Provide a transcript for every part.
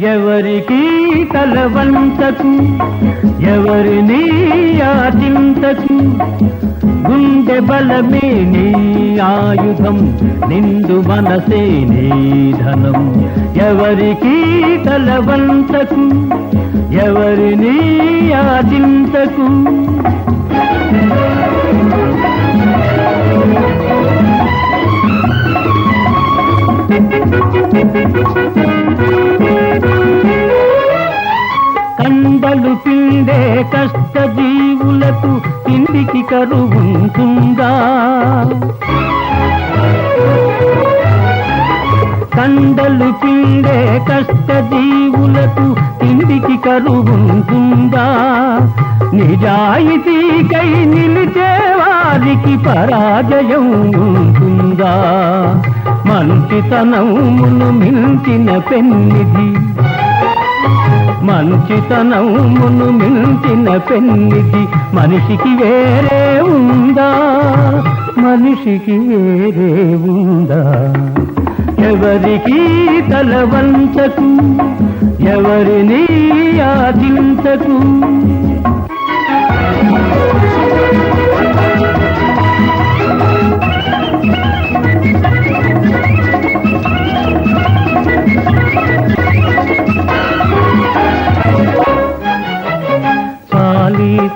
ఎవరికి తలవంతకు ఎవరిని యాచింతకు గుండె బలమే నీ ఆయుధం నిండు మనసే నీ ధనం ఎవరికి తలవంతకు ఎవరిని యాచింతకు కండలు పిండే కష్ట జీవులకు తిండికి కరువుంటుందా కండలు పిండే కష్ట జీవులకు తిండికి కరువుంటుందా నిజాయితీకై నిలిచే వారికి పరాజయం ఉంటుందా మంచితనమును మించిన పెన్నిధి మంచితనమును మించిన పెన్నిధి మనిషికి వేరే ఉందా మనిషికి వేరే ఉందా ఎవరికి తలవంచకు ఎవరిని యాచించకు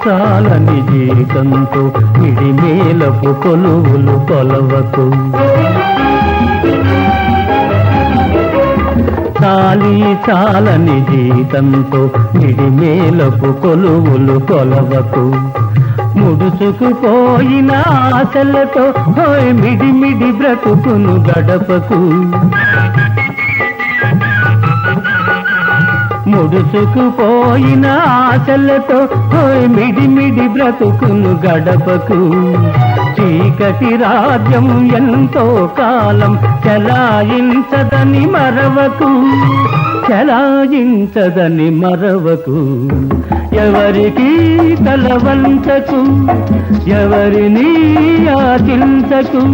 చాలని జీతంతో ఇడిమేలపు కొలువులు కొలవకు చాలని జీతంతో ఇడిమేలపు కొలువులు కొలవకు ముడుచుకుపోయిన ఆశలతో మిడిమిడి బ్రతుకును గడపకు ముడుచుకుపోయిన ఆశలతో మిడిమిడి బ్రతుకును గడపకు చీకటి రాజ్యం ఎంతో కాలం చలాయించదని మరవకు ఎవరికి తలవంచకు ఎవరిని యాచించకు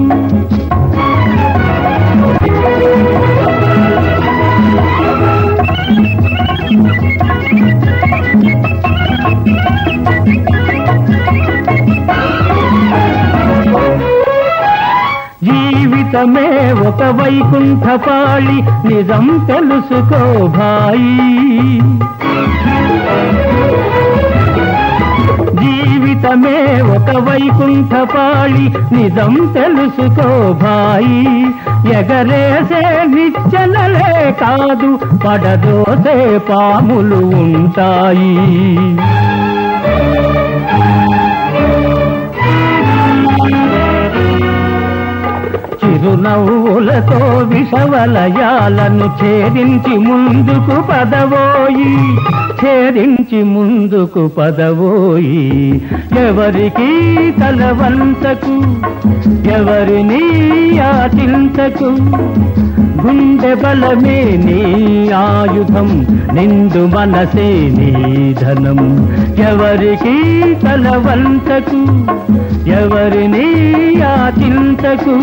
జీవితమే ఒక వైకుంఠపాళి నిజం తెలుసుకో భాయి జీవితమే ఒక వైకుంఠపాళి నిజం తెలుసుకో భాయి ఎగరేసే నిచ్చెనలే కాదు పడదోసే పాములు ఉంటాయి చిరునవ్వులతో విషవలయాలను ఛేదించి ముందుకు పదవోయి ఎవరికి తలవంచకు ఎవరిని యాచించకు గుండె బలమే నీ ఆయుధం నిండు మనసే నీ ధనం ఎవరికి తలవంచకు ఎవరిని యాచించకు